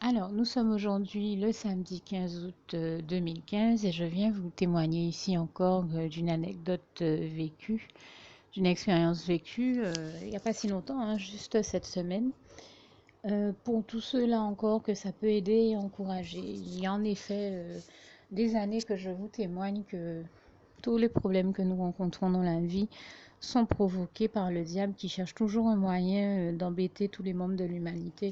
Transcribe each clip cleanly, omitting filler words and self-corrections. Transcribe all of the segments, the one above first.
Alors, nous sommes aujourd'hui le samedi 15 août 2015 et je viens vous témoigner ici encore d'une anecdote vécue, d'une expérience vécue il n'y a pas si longtemps, hein, juste cette semaine. Pour tous ceux-là encore que ça peut aider et encourager. Il y a en effet des années que je vous témoigne que tous les problèmes que nous rencontrons dans la vie sont provoqués par le diable qui cherche toujours un moyen d'embêter tous les membres de l'humanité.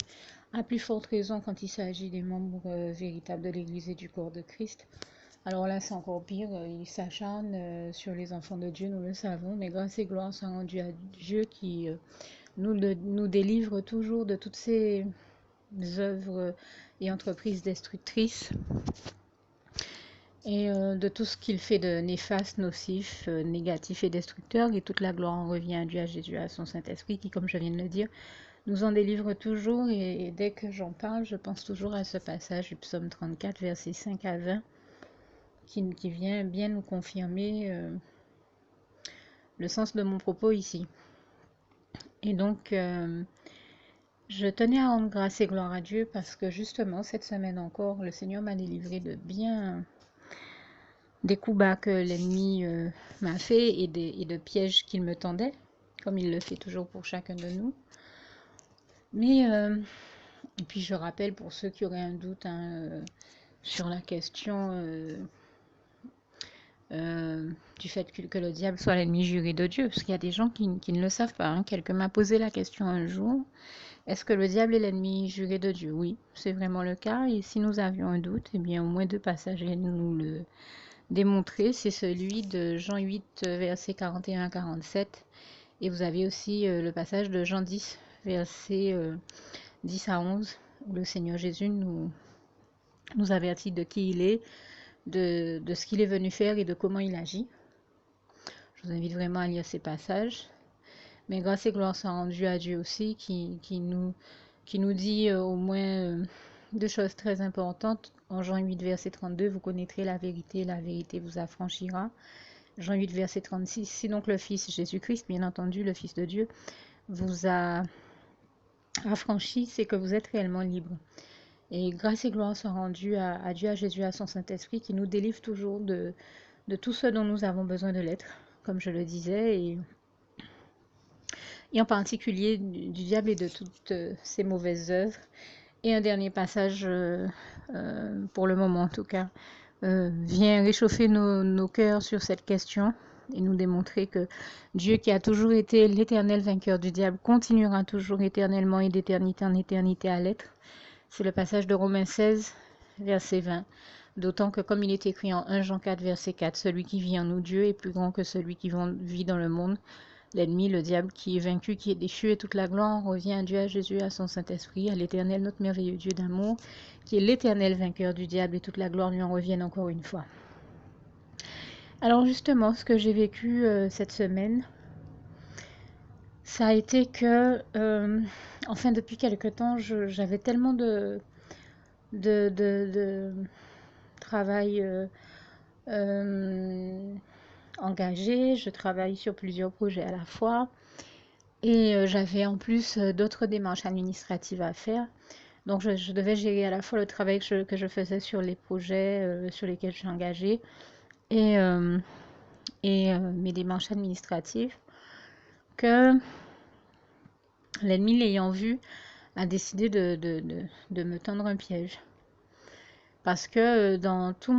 À plus forte raison quand il s'agit des membres véritables de l'Église et du corps de Christ. Alors là, c'est encore pire. Il s'acharne sur les enfants de Dieu, nous le savons. Mais grâce et gloire sont rendues à Dieu qui nous délivre toujours de toutes ces œuvres et entreprises destructrices et de tout ce qu'il fait de néfaste, nocif, négatif et destructeur. Et toute la gloire en revient à Dieu, à Jésus, à son Saint-Esprit qui, comme je viens de le dire, nous en délivre toujours. Et dès que j'en parle, je pense toujours à ce passage du psaume 34, versets 5 à 20, qui vient bien nous confirmer le sens de mon propos ici. Et donc, je tenais à rendre grâce et gloire à Dieu parce que justement, cette semaine encore, le Seigneur m'a délivré de bien des coups bas que l'ennemi m'a fait et de pièges qu'il me tendait, comme il le fait toujours pour chacun de nous. Mais, et puis je rappelle pour ceux qui auraient un doute sur la question du fait que le diable soit l'ennemi juré de Dieu, parce qu'il y a des gens qui ne le savent pas. Hein. Quelqu'un m'a posé la question un jour, est-ce que le diable est l'ennemi juré de Dieu? Oui, c'est vraiment le cas. Et si nous avions un doute, eh bien au moins deux passages nous le démontrer. C'est celui de Jean 8, versets 41 à 47. Et vous avez aussi le passage de Jean 10, versets 10 à 11, où le Seigneur Jésus nous avertit de qui il est, de ce qu'il est venu faire et de comment il agit. Je vous invite vraiment à lire ces passages. Mais grâce et gloire sont rendues à Dieu aussi, qui nous dit au moins deux choses très importantes. En Jean 8, verset 32, vous connaîtrez la vérité vous affranchira. Jean 8, verset 36, si donc le Fils Jésus-Christ, bien entendu, le Fils de Dieu, vous a affranchi, c'est que vous êtes réellement libre. Et grâce et gloire sont rendues à Dieu, à Jésus, à son Saint-Esprit, qui nous délivre toujours de tout ce dont nous avons besoin de l'être, comme je le disais, et en particulier du diable et de toutes ses mauvaises œuvres. Et un dernier passage, pour le moment en tout cas, vient réchauffer nos cœurs sur cette question et nous démontrer que Dieu, qui a toujours été l'éternel vainqueur du diable, continuera toujours éternellement et d'éternité en éternité à l'être. C'est le passage de Romains 16, verset 20. D'autant que, comme il est écrit en 1 Jean 4, verset 4, celui qui vit en nous, Dieu, est plus grand que celui qui vit dans le monde. L'ennemi, le diable, qui est vaincu, qui est déchu, et toute la gloire revient à Dieu, à Jésus, à son Saint-Esprit, à l'Éternel, notre merveilleux Dieu d'amour, qui est l'éternel vainqueur du diable, et toute la gloire lui en revienne encore une fois. Alors justement, ce que j'ai vécu cette semaine, ça a été que, enfin depuis quelque temps, j'avais tellement de travail engagé, je travaille sur plusieurs projets à la fois. Et j'avais en plus d'autres démarches administratives à faire. Donc je devais gérer à la fois le travail que je faisais sur les projets sur lesquels je suis engagée et, mes démarches administratives que l'ennemi l'ayant vu a décidé de me tendre un piège. Parce que dans tout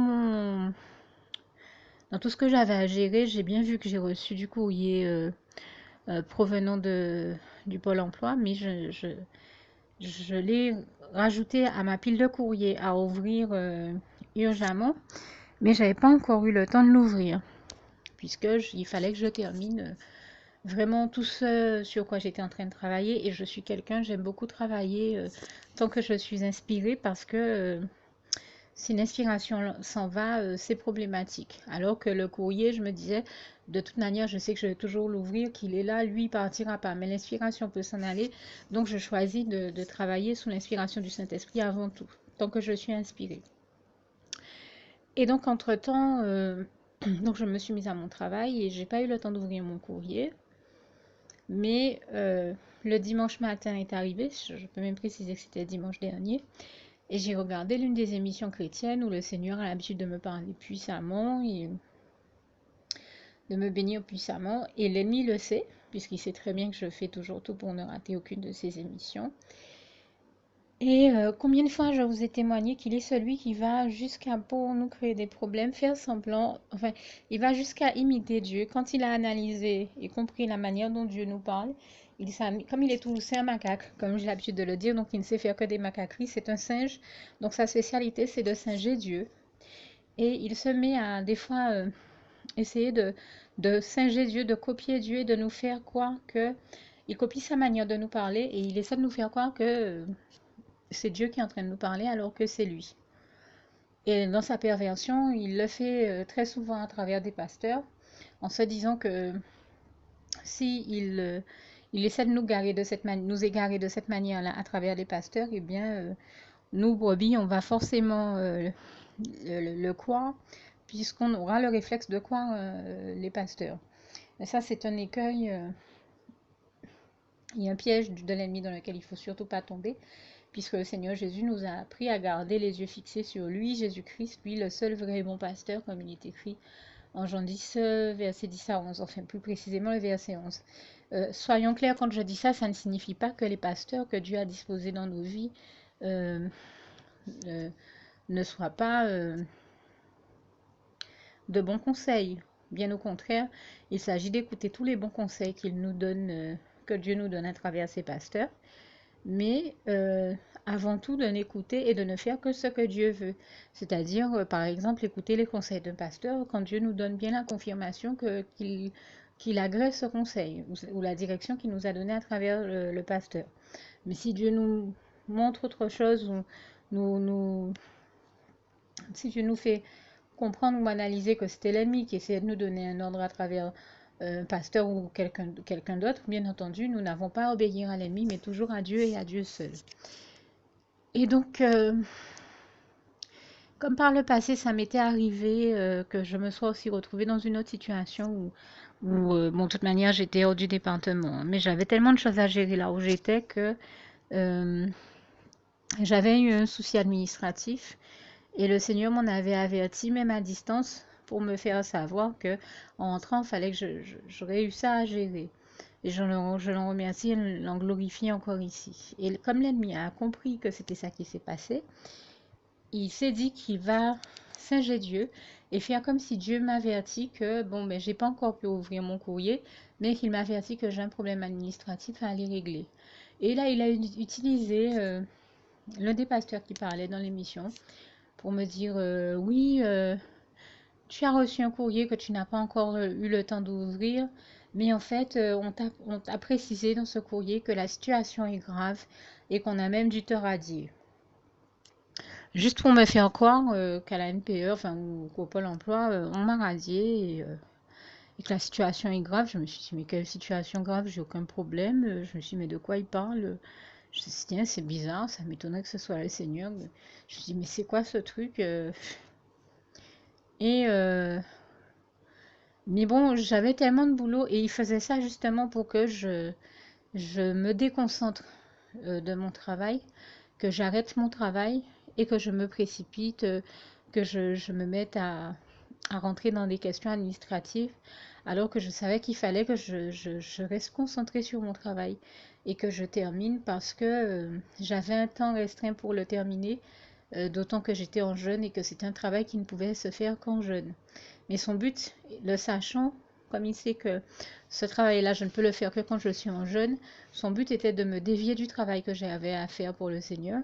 ce que j'avais à gérer, j'ai bien vu que j'ai reçu du courrier provenant du Pôle emploi, mais je l'ai rajouté à ma pile de courrier à ouvrir urgemment, mais j'avais pas encore eu le temps de l'ouvrir, puisque il fallait que je termine vraiment tout ce sur quoi j'étais en train de travailler. Et je suis quelqu'un, j'aime beaucoup travailler tant que je suis inspirée, parce que si l'inspiration s'en va, c'est problématique. Alors que le courrier, je me disais, de toute manière, je sais que je vais toujours l'ouvrir, qu'il est là, lui, il partira pas. Mais l'inspiration peut s'en aller. Donc, je choisis de travailler sous l'inspiration du Saint-Esprit avant tout, tant que je suis inspirée. Et donc, entre-temps, donc je me suis mise à mon travail et j'ai pas eu le temps d'ouvrir mon courrier. Mais le dimanche matin est arrivé, je peux même préciser que c'était dimanche dernier. Et j'ai regardé l'une des émissions chrétiennes où le Seigneur a l'habitude de me parler puissamment et de me bénir puissamment. Et l'ennemi le sait, puisqu'il sait très bien que je fais toujours tout pour ne rater aucune de ces émissions. Et combien de fois je vous ai témoigné qu'il est celui qui va jusqu'à, pour nous créer des problèmes, faire semblant, enfin, il va jusqu'à imiter Dieu. Quand il a analysé et compris la manière dont Dieu nous parle, comme il est tout, c'est un macaque, comme j'ai l'habitude de le dire, donc il ne sait faire que des macaqueries, c'est un singe. Donc sa spécialité, c'est de singer Dieu. Et il se met à, des fois, essayer de singer Dieu, de copier Dieu et de nous faire croire que... Il copie sa manière de nous parler et il essaie de nous faire croire que c'est Dieu qui est en train de nous parler alors que c'est lui. Et dans sa perversion, il le fait très souvent à travers des pasteurs, en se disant que si il essaie de nous égarer de cette manière-là à travers les pasteurs, eh bien, nous, brebis, on va forcément le croire, puisqu'on aura le réflexe de croire les pasteurs. Et ça, c'est un écueil, il y a un piège de l'ennemi dans lequel il ne faut surtout pas tomber, puisque le Seigneur Jésus nous a appris à garder les yeux fixés sur lui, Jésus-Christ, lui le seul vrai et bon pasteur, comme il est écrit en Jean 10, verset 10 à 11, enfin plus précisément le verset 11. Soyons clairs, quand je dis ça, ça ne signifie pas que les pasteurs que Dieu a disposés dans nos vies ne soient pas de bons conseils. Bien au contraire, il s'agit d'écouter tous les bons conseils qu'il nous donne, que Dieu nous donne à travers ses pasteurs, mais avant tout de n'écouter et de ne faire que ce que Dieu veut. C'est-à-dire, par exemple, écouter les conseils d'un pasteur quand Dieu nous donne bien la confirmation qu'il agrée ce conseil ou la direction qu'il nous a donnée à travers le pasteur. Mais si Dieu nous montre autre chose, ou si Dieu nous fait comprendre ou analyser que c'était l'ennemi qui essayait de nous donner un ordre à travers un pasteur ou quelqu'un d'autre, bien entendu, nous n'avons pas à obéir à l'ennemi, mais toujours à Dieu et à Dieu seul. Et donc, comme par le passé, ça m'était arrivé que je me sois aussi retrouvée dans une autre situation où bon, de toute manière, j'étais hors du département. Mais j'avais tellement de choses à gérer là où j'étais que j'avais eu un souci administratif. Et le Seigneur m'en avait averti, même à distance, pour me faire savoir que en entrant, il fallait que je réussisse à gérer. Et je l'en remercie et l'en glorifie encore ici. Et comme l'ennemi a compris que c'était ça qui s'est passé, il s'est dit qu'il va singer Dieu et faire comme si Dieu m'avertit que, bon, ben, j'ai pas encore pu ouvrir mon courrier, mais qu'il m'avertit que j'ai un problème administratif à aller régler. Et là, il a utilisé l'un des pasteurs qui parlait dans l'émission pour me dire oui, tu as reçu un courrier que tu n'as pas encore eu le temps d'ouvrir, mais en fait, on t'a précisé dans ce courrier que la situation est grave et qu'on a même dû te radier. Juste pour me faire croire qu'à la NPE, enfin, ou qu'au Pôle emploi, on m'a radié et que la situation est grave. Je me suis dit, mais quelle situation grave? J'ai aucun problème. Je me suis dit, mais de quoi il parle? Je me suis dit, tiens, c'est bizarre, ça m'étonnerait que ce soit le Seigneur. Je me suis dit, mais c'est quoi ce truc? Et mais bon, j'avais tellement de boulot et il faisait ça justement pour que je me déconcentre de mon travail, que j'arrête mon travail et que je me précipite, que je me mette à rentrer dans des questions administratives, alors que je savais qu'il fallait que je reste concentrée sur mon travail et que je termine parce que j'avais un temps restreint pour le terminer, d'autant que j'étais en jeûne et que c'est un travail qui ne pouvait se faire qu'en jeûne. Mais son but, le sachant, comme il sait que ce travail-là, je ne peux le faire que quand je suis en jeûne, son but était de me dévier du travail que j'avais à faire pour le Seigneur,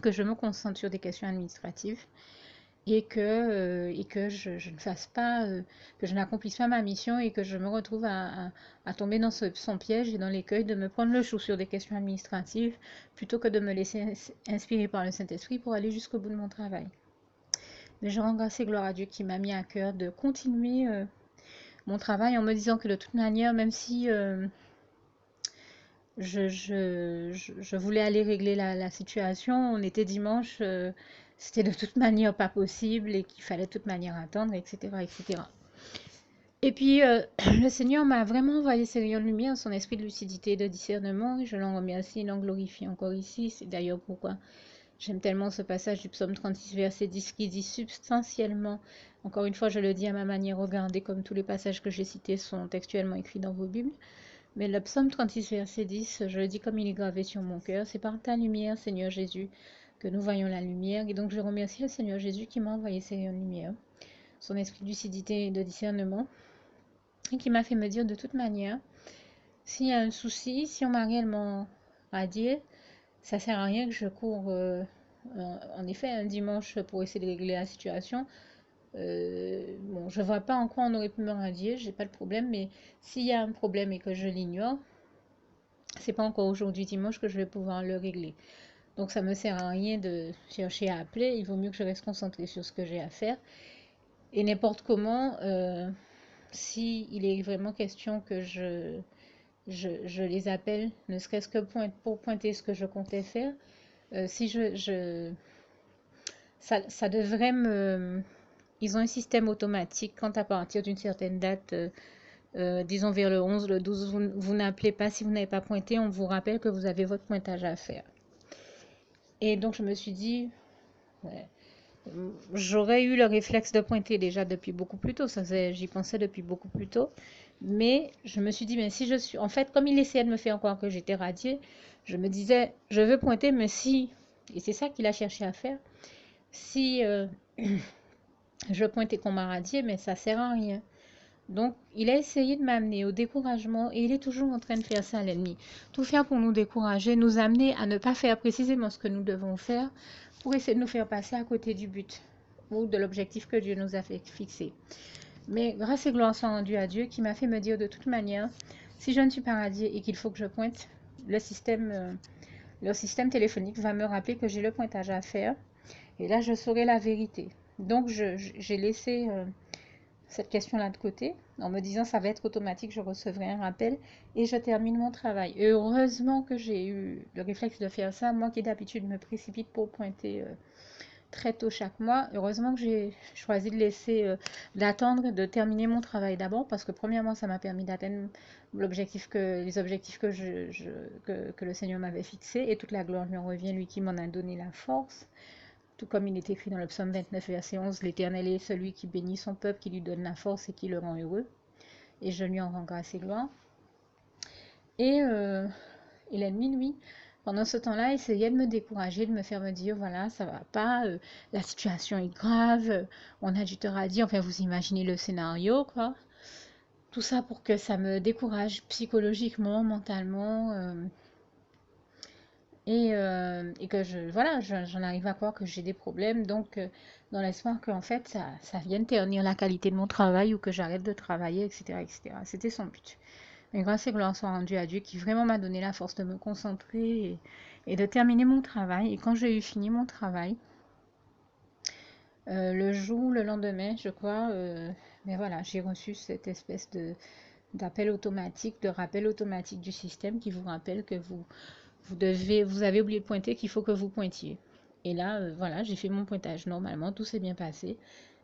que je me concentre sur des questions administratives et que je ne fasse pas, que je n'accomplisse pas ma mission et que je me retrouve à tomber dans son piège et dans l'écueil de me prendre le chou sur des questions administratives plutôt que de me laisser inspirer par le Saint-Esprit pour aller jusqu'au bout de mon travail. Mais je rends grâce et gloire à Dieu qui m'a mis à cœur de continuer mon travail en me disant que de toute manière, même si je voulais aller régler la situation, on était dimanche, c'était de toute manière pas possible et qu'il fallait de toute manière attendre, etc. etc. Et puis, le Seigneur m'a vraiment envoyé ses rayons de lumière, son esprit de lucidité et de discernement, et je l'en remercie et l'en glorifie encore ici. C'est d'ailleurs pourquoi J'aime tellement ce passage du psaume 36, verset 10, qui dit substantiellement, encore une fois, je le dis à ma manière, regardez comme tous les passages que j'ai cités sont textuellement écrits dans vos Bibles. Mais le psaume 36, verset 10, je le dis comme il est gravé sur mon cœur, c'est par ta lumière, Seigneur Jésus, que nous voyons la lumière. Et donc je remercie le Seigneur Jésus qui m'a envoyé ces lumières, son esprit de lucidité et de discernement, et qui m'a fait me dire de toute manière, s'il y a un souci, si on m'a réellement radié, ça sert à rien que je cours en effet un dimanche pour essayer de régler la situation. Bon, je vois pas en quoi on aurait pu me radier, j'ai pas de problème, mais s'il y a un problème et que je l'ignore, c'est pas encore aujourd'hui dimanche que je vais pouvoir le régler. Donc ça me sert à rien de chercher à appeler, il vaut mieux que je reste concentrée sur ce que j'ai à faire. Et n'importe comment, si il est vraiment question que je les appelle, ne serait-ce que pour pointer ce que je comptais faire, si ça devrait me... Ils ont un système automatique quand à partir d'une certaine date, disons vers le 11, le 12, vous n'appelez pas si vous n'avez pas pointé, on vous rappelle que vous avez votre pointage à faire. Et donc je me suis dit, ouais, j'aurais eu le réflexe de pointer déjà depuis beaucoup plus tôt, j'y pensais depuis beaucoup plus tôt, mais je me suis dit, mais si je suis, en fait, comme il essayait de me faire croire que j'étais radiée, je me disais, je veux pointer, mais si, et c'est ça qu'il a cherché à faire, si je pointe et qu'on m'a radié, mais ça sert à rien. Donc, il a essayé de m'amener au découragement et il est toujours en train de faire ça à l'ennemi. Tout faire pour nous décourager, nous amener à ne pas faire précisément ce que nous devons faire pour essayer de nous faire passer à côté du but ou de l'objectif que Dieu nous a fait fixer. Mais grâce et gloire sont rendues à Dieu qui m'a fait me dire de toute manière, si je ne suis pas radiée et qu'il faut que je pointe, le système téléphonique va me rappeler que j'ai le pointage à faire et là je saurai la vérité. Donc j'ai laissé cette question-là de côté en me disant ça va être automatique, je recevrai un rappel et je termine mon travail. Et heureusement que j'ai eu le réflexe de faire ça, moi qui d'habitude me précipite pour pointer très tôt chaque mois. Heureusement que j'ai choisi de laisser, d'attendre, de terminer mon travail d'abord parce que premièrement ça m'a permis d'atteindre les objectifs que le Seigneur m'avait fixés et toute la gloire lui en revient, lui qui m'en a donné la force. Tout comme il est écrit dans le psaume 29, verset 11, l'Éternel est celui qui bénit son peuple, qui lui donne la force et qui le rend heureux. Et je lui en rends grâce et gloire. Et, euh, et l'ennemi, lui, pendant ce temps-là, essayait de me décourager, de me faire me dire, voilà, ça va pas, la situation est grave, on a du tort à dire, enfin, vous imaginez le scénario, quoi. Tout ça pour que ça me décourage psychologiquement, mentalement, et que voilà, j'en arrive à croire que j'ai des problèmes, donc dans l'espoir qu'en fait ça vienne ternir la qualité de mon travail ou que j'arrête de travailler, etc., etc. C'était son but. Mais grâce et gloire soit rendue à Dieu qui vraiment m'a donné la force de me concentrer et de terminer mon travail. Et quand j'ai eu fini mon travail, le lendemain, je crois, mais voilà, j'ai reçu cette espèce d'appel automatique, de rappel automatique du système qui vous rappelle que vous avez oublié de pointer, qu'il faut que vous pointiez. Et là, voilà, j'ai fait mon pointage normalement, tout s'est bien passé.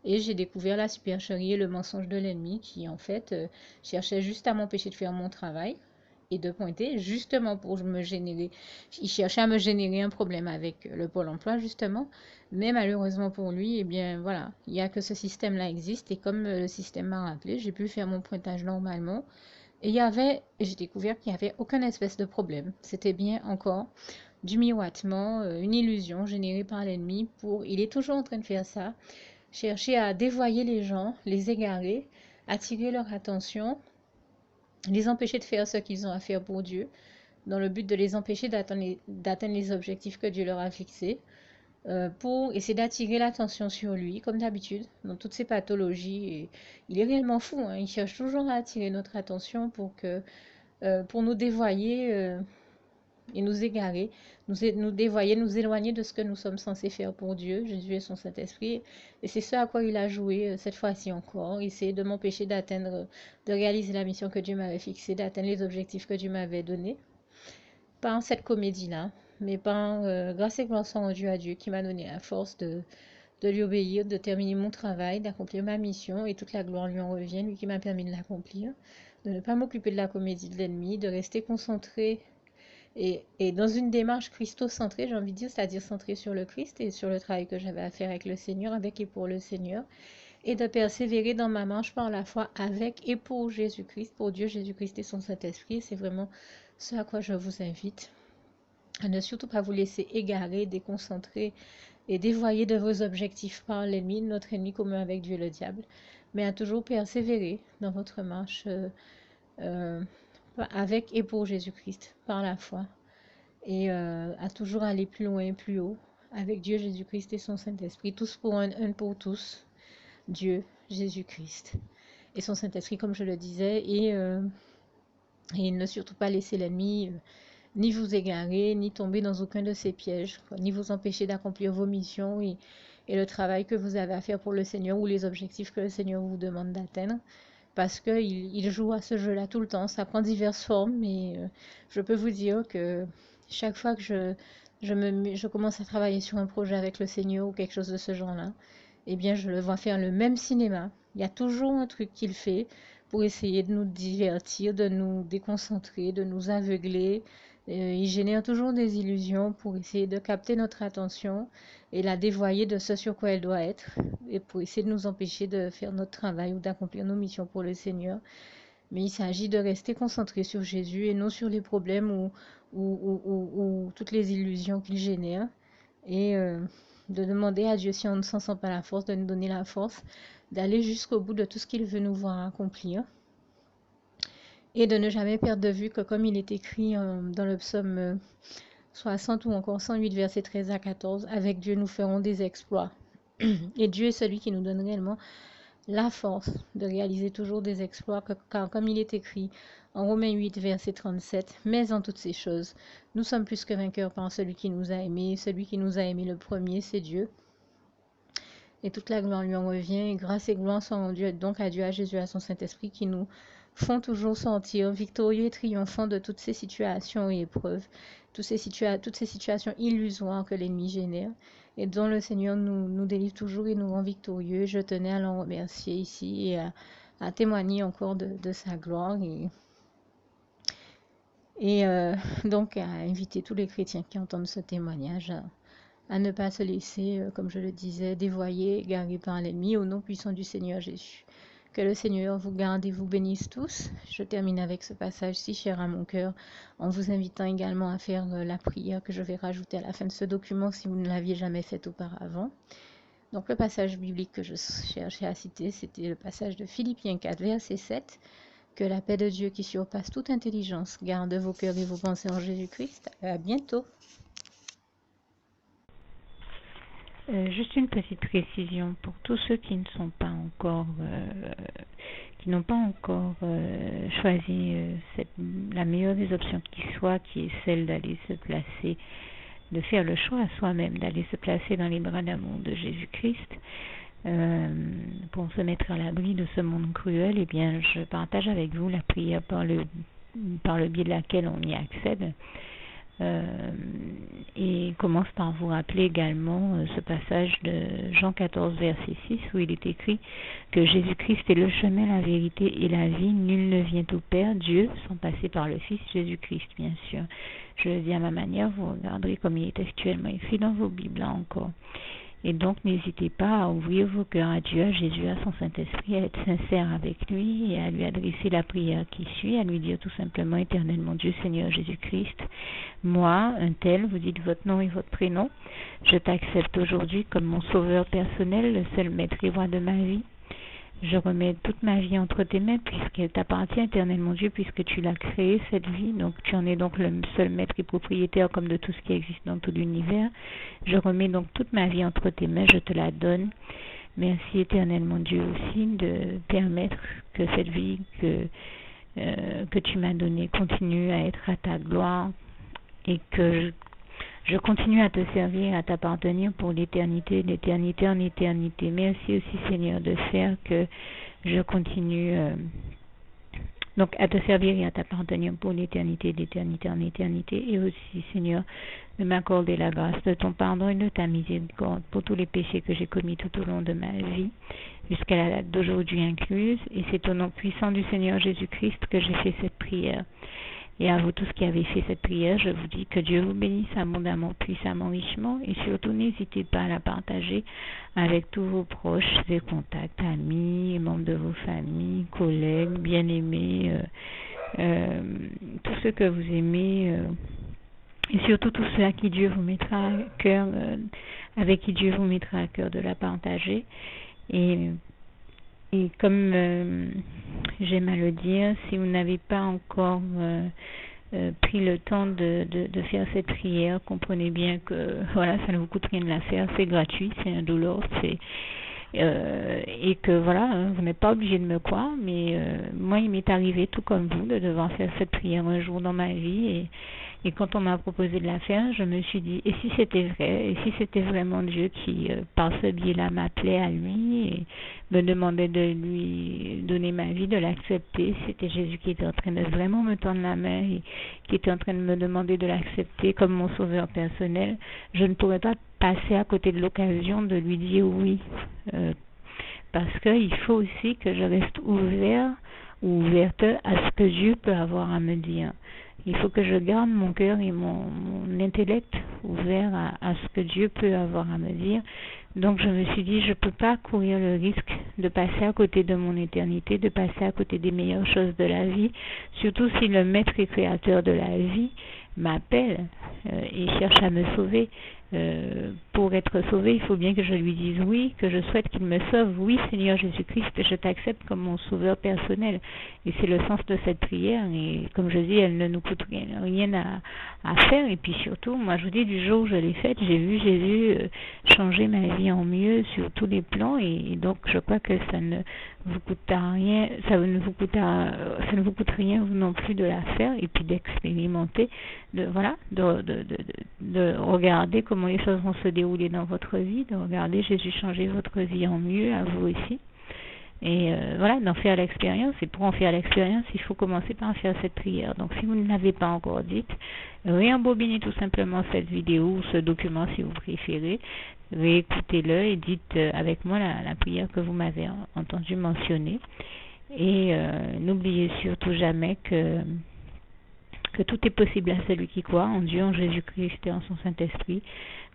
Et j'ai découvert la supercherie et le mensonge de l'ennemi qui, en fait, cherchait juste à m'empêcher de faire mon travail et de pointer, justement pour me générer. Il cherchait à me générer un problème avec le Pôle emploi, justement. Mais malheureusement pour lui, eh bien, voilà, il n'y a que ce système-là existe. Et comme le système m'a rappelé, j'ai pu faire mon pointage normalement. Et j'ai découvert qu'il n'y avait aucun espèce de problème. C'était bien encore du miroitement, une illusion générée par l'ennemi il est toujours en train de faire ça, chercher à dévoyer les gens, les égarer, attirer leur attention, les empêcher de faire ce qu'ils ont à faire pour Dieu, dans le but de les empêcher d'atteindre les objectifs que Dieu leur a fixés, pour essayer d'attirer l'attention sur lui, comme d'habitude, dans toutes ces pathologies. Et il est réellement fou, hein, il cherche toujours à attirer notre attention pour nous dévoyer et nous égarer, nous dévoyer, nous éloigner de ce que nous sommes censés faire pour Dieu, Jésus et son Saint-Esprit. Et c'est ce à quoi il a joué cette fois-ci encore, essayer de m'empêcher de réaliser la mission que Dieu m'avait fixée, d'atteindre les objectifs que Dieu m'avait donnés. Pas cette comédie-là, mais par grâce et gloire sont rendues à Dieu qui m'a donné la force de lui obéir, de terminer mon travail, d'accomplir ma mission, et toute la gloire lui en revient, lui qui m'a permis de l'accomplir, de ne pas m'occuper de la comédie de l'ennemi, de rester concentré et dans une démarche christocentrée, j'ai envie de dire, c'est-à-dire centrée sur le Christ et sur le travail que j'avais à faire avec le Seigneur, avec et pour le Seigneur, et de persévérer dans ma marche par la foi avec et pour Jésus-Christ, pour Dieu, Jésus-Christ et son Saint-Esprit. C'est vraiment ce à quoi je vous invite, à ne surtout pas vous laisser égarer, déconcentrer et dévoyer de vos objectifs par l'ennemi, notre ennemi commun avec Dieu le diable, mais à toujours persévérer dans votre marche euh, avec et pour Jésus-Christ, par la foi, et à toujours aller plus loin, plus haut, avec Dieu, Jésus-Christ et son Saint-Esprit, tous pour un pour tous, Dieu, Jésus-Christ et son Saint-Esprit, comme je le disais, et ne surtout pas laisser l'ennemi ni vous égarer, ni tomber dans aucun de ses pièges, quoi, ni vous empêcher d'accomplir vos missions et le travail que vous avez à faire pour le Seigneur ou les objectifs que le Seigneur vous demande d'atteindre. Parce qu'il joue à ce jeu-là tout le temps. Ça prend diverses formes, mais je peux vous dire que chaque fois que je commence à travailler sur un projet avec le Seigneur ou quelque chose de ce genre-là, eh bien, je le vois faire le même cinéma. Il y a toujours un truc qu'il fait pour essayer de nous divertir, de nous déconcentrer, de nous aveugler. Il génère toujours des illusions pour essayer de capter notre attention et la dévoyer de ce sur quoi elle doit être, et pour essayer de nous empêcher de faire notre travail ou d'accomplir nos missions pour le Seigneur. Mais il s'agit de rester concentré sur Jésus et non sur les problèmes ou toutes les illusions qu'il génère. Et de demander à Dieu, si on ne s'en sent pas la force, de nous donner la force d'aller jusqu'au bout de tout ce qu'il veut nous voir accomplir. Et de ne jamais perdre de vue que, comme il est écrit dans le psaume 60 ou encore 108, versets 13 à 14, avec Dieu nous ferons des exploits. Et Dieu est celui qui nous donne réellement la force de réaliser toujours des exploits, car comme il est écrit en Romains 8, verset 37, mais en toutes ces choses, nous sommes plus que vainqueurs par celui qui nous a aimés. Celui qui nous a aimés le premier, c'est Dieu. Et toute la gloire lui en revient. Et grâce et gloire sont rendues donc à Dieu, à Jésus, à son Saint-Esprit, qui nous font toujours sortir victorieux et triomphants de toutes ces situations et épreuves, toutes ces situations illusoires que l'ennemi génère, et dont le Seigneur nous délivre toujours et nous rend victorieux. Je tenais à l'en remercier ici et à témoigner encore de sa gloire. Et donc à inviter tous les chrétiens qui entendent ce témoignage à ne pas se laisser, comme je le disais, dévoyer, égarer par l'ennemi, au nom puissant du Seigneur Jésus. Que le Seigneur vous garde et vous bénisse tous. Je termine avec ce passage si cher à mon cœur, en vous invitant également à faire la prière que je vais rajouter à la fin de ce document si vous ne l'aviez jamais faite auparavant. Donc le passage biblique que je cherchais à citer, c'était le passage de Philippiens 4, verset 7. Que la paix de Dieu qui surpasse toute intelligence garde vos cœurs et vos pensées en Jésus-Christ. À bientôt. Juste une petite précision pour tous ceux qui ne sont pas encore, qui n'ont pas encore choisi la meilleure des options qui soit, qui est celle d'aller se placer, de faire le choix à soi-même, d'aller se placer dans les bras d'amour de Jésus-Christ, pour se mettre à l'abri de ce monde cruel. Eh bien, je partage avec vous la prière par le biais de laquelle on y accède. Et commence par vous rappeler également ce passage de Jean 14, verset 6, où il est écrit que Jésus-Christ est le chemin, la vérité et la vie. Nul ne vient au Père, Dieu, sans passer par le Fils Jésus-Christ, bien sûr. Je le dis à ma manière, vous regarderez comme il est actuellement écrit dans vos Bibles, là encore. Et donc, n'hésitez pas à ouvrir vos cœurs à Dieu, à Jésus, à son Saint-Esprit, à être sincère avec lui et à lui adresser la prière qui suit, à lui dire tout simplement: Éternel mon Dieu, Seigneur Jésus-Christ, moi, un tel, vous dites votre nom et votre prénom, je t'accepte aujourd'hui comme mon sauveur personnel, le seul maître et roi de ma vie. Je remets toute ma vie entre tes mains, puisqu'elle t'appartient, éternel mon Dieu, puisque tu l'as créée, cette vie. Donc tu en es donc le seul maître et propriétaire comme de tout ce qui existe dans tout l'univers. Je remets donc toute ma vie entre tes mains, je te la donne. Merci, éternel mon Dieu, aussi de permettre que cette vie que tu m'as donnée continue à être à ta gloire et que je continue à te servir, à t'appartenir pour l'éternité, d'éternité en éternité. Merci aussi, Seigneur, de faire que je continue donc à te servir et à t'appartenir pour l'éternité, d'éternité en éternité. Et aussi, Seigneur, de m'accorder la grâce de ton pardon et de ta miséricorde pour tous les péchés que j'ai commis tout au long de ma vie, jusqu'à la date d'aujourd'hui incluse. Et c'est au nom puissant du Seigneur Jésus-Christ que j'ai fait cette prière. Et à vous tous qui avez fait cette prière, je vous dis que Dieu vous bénisse abondamment, puissamment, richement. Et surtout, n'hésitez pas à la partager avec tous vos proches et contacts, amis, membres de vos familles, collègues, bien-aimés, tous ceux que vous aimez. Et surtout tous ceux à qui Dieu vous mettra à cœur, avec qui Dieu vous mettra à cœur de la partager. Et comme j'aime à le dire, si vous n'avez pas encore pris le temps de faire cette prière, comprenez bien que voilà, ça ne vous coûte rien de la faire, c'est gratuit, c'est indolore, et que voilà, vous n'êtes pas obligé de me croire, mais moi il m'est arrivé tout comme vous de devoir faire cette prière un jour dans ma vie, et quand on m'a proposé de la faire, je me suis dit, et si c'était vrai, et si c'était vraiment Dieu qui, par ce biais-là, m'appelait à lui et me demandait de lui donner ma vie, de l'accepter, c'était Jésus qui était en train de vraiment me tendre la main et qui était en train de me demander de l'accepter comme mon sauveur personnel, je ne pourrais pas passer à côté de l'occasion de lui dire oui. Parce qu'il faut aussi que je reste ouvert ou ouverte à ce que Dieu peut avoir à me dire. Il faut que je garde mon cœur et mon intellect ouvert à ce que Dieu peut avoir à me dire. Donc je me suis dit, je ne peux pas courir le risque de passer à côté de mon éternité, de passer à côté des meilleures choses de la vie, surtout si le maître et créateur de la vie m'appelle et cherche à me sauver. Pour être sauvé, il faut bien que je lui dise oui, que je souhaite qu'il me sauve. Oui, Seigneur Jésus-Christ, je t'accepte comme mon sauveur personnel. Et c'est le sens de cette prière. Et comme je dis, elle ne nous coûte rien à faire. Et puis surtout, moi je vous dis, du jour où je l'ai faite, j'ai vu Jésus changer ma vie en mieux sur tous les plans. Et donc je crois que ça ne vous coûtera rien, ça ne vous coûte rien vous non plus de la faire et puis d'expérimenter, de regarder comment les choses vont se dérouler dans votre vie, de regarder Jésus changer votre vie en mieux, à vous aussi. Et voilà, d'en faire l'expérience. Et pour en faire l'expérience, il faut commencer par faire cette prière. Donc si vous ne l'avez pas encore dite, réembobinez tout simplement cette vidéo ou ce document si vous préférez, réécoutez-le et dites avec moi la prière que vous m'avez entendu mentionner. Et n'oubliez surtout jamais que tout est possible à celui qui croit en Dieu, en Jésus-Christ et en son Saint-Esprit,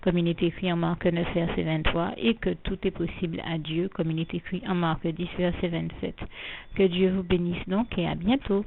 comme il est écrit en Marc 9, verset 23, et que tout est possible à Dieu, comme il est écrit en Marc 10, verset 27. Que Dieu vous bénisse donc et à bientôt.